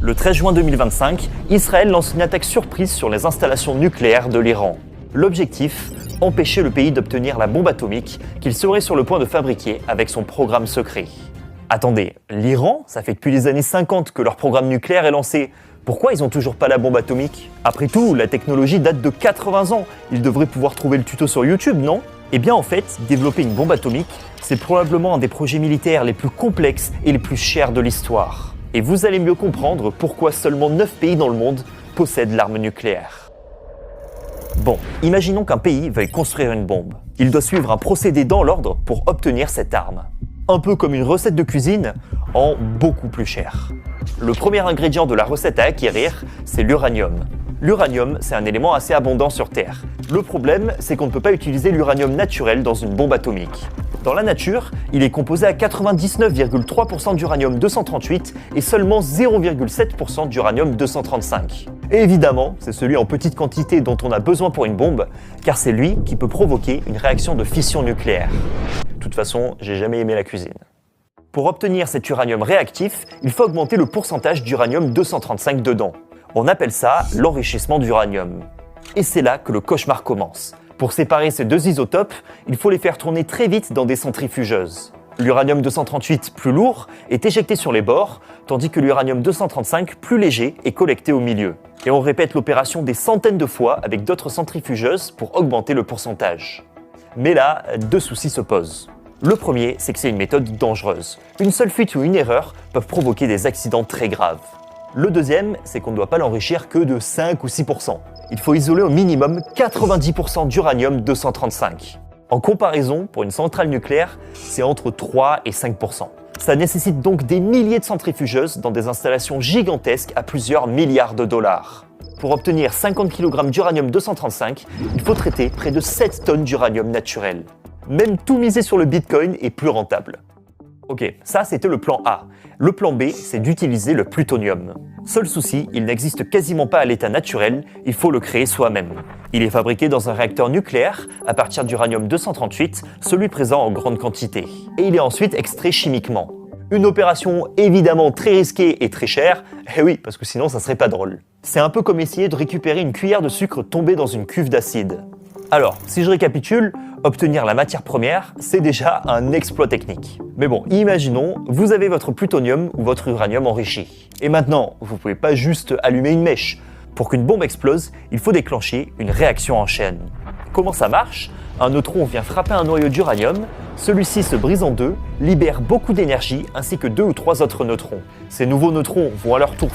Le 13 juin 2025, Israël lance une attaque surprise sur les installations nucléaires de l'Iran. L'objectif, empêcher le pays d'obtenir la bombe atomique qu'il serait sur le point de fabriquer avec son programme secret. Attendez, l'Iran, ça fait depuis les années 50 que leur programme nucléaire est lancé. Pourquoi ils n'ont toujours pas la bombe atomique? Après tout, la technologie date de 80 ans. Ils devraient pouvoir trouver le tuto sur YouTube, non? Eh bien en fait, développer une bombe atomique, c'est probablement un des projets militaires les plus complexes et les plus chers de l'histoire. Et vous allez mieux comprendre pourquoi seulement 9 pays dans le monde possèdent l'arme nucléaire. Bon, imaginons qu'un pays veuille construire une bombe. Il doit suivre un procédé dans l'ordre pour obtenir cette arme. Un peu comme une recette de cuisine, en beaucoup plus cher. Le premier ingrédient de la recette à acquérir, c'est l'uranium. L'uranium, c'est un élément assez abondant sur Terre. Le problème, c'est qu'on ne peut pas utiliser l'uranium naturel dans une bombe atomique. Dans la nature, il est composé à 99,3% d'uranium-238 et seulement 0,7% d'uranium-235. Et évidemment, c'est celui en petite quantité dont on a besoin pour une bombe, car c'est lui qui peut provoquer une réaction de fission nucléaire. De toute façon, j'ai jamais aimé la cuisine. Pour obtenir cet uranium réactif, il faut augmenter le pourcentage d'uranium-235 dedans. On appelle ça l'enrichissement d'uranium. Et c'est là que le cauchemar commence. Pour séparer ces deux isotopes, il faut les faire tourner très vite dans des centrifugeuses. L'uranium-238, plus lourd, est éjecté sur les bords, tandis que l'uranium-235, plus léger, est collecté au milieu. Et on répète l'opération des centaines de fois avec d'autres centrifugeuses pour augmenter le pourcentage. Mais là, deux soucis se posent. Le premier, c'est que c'est une méthode dangereuse. Une seule fuite ou une erreur peuvent provoquer des accidents très graves. Le deuxième, c'est qu'on ne doit pas l'enrichir que de 5 ou 6%. Il faut isoler au minimum 90% d'uranium-235. En comparaison, pour une centrale nucléaire, c'est entre 3 et 5%. Ça nécessite donc des milliers de centrifugeuses dans des installations gigantesques à plusieurs milliards de dollars. Pour obtenir 50 kg d'uranium-235, il faut traiter près de 7 tonnes d'uranium naturel. Même tout miser sur le Bitcoin est plus rentable. Ok, ça c'était le plan A. Le plan B, c'est d'utiliser le plutonium. Seul souci, il n'existe quasiment pas à l'état naturel, il faut le créer soi-même. Il est fabriqué dans un réacteur nucléaire à partir d'uranium-238, celui présent en grande quantité. Et il est ensuite extrait chimiquement. Une opération évidemment très risquée et très chère, eh oui, parce que sinon ça serait pas drôle. C'est un peu comme essayer de récupérer une cuillère de sucre tombée dans une cuve d'acide. Alors, si je récapitule, obtenir la matière première, c'est déjà un exploit technique. Mais bon, imaginons, vous avez votre plutonium ou votre uranium enrichi. Et maintenant, vous pouvez pas juste allumer une mèche. Pour qu'une bombe explose, il faut déclencher une réaction en chaîne. Comment ça marche? Un neutron vient frapper un noyau d'uranium, celui-ci se brise en deux, libère beaucoup d'énergie ainsi que 2 ou 3 autres neutrons. Ces nouveaux neutrons vont à leur tour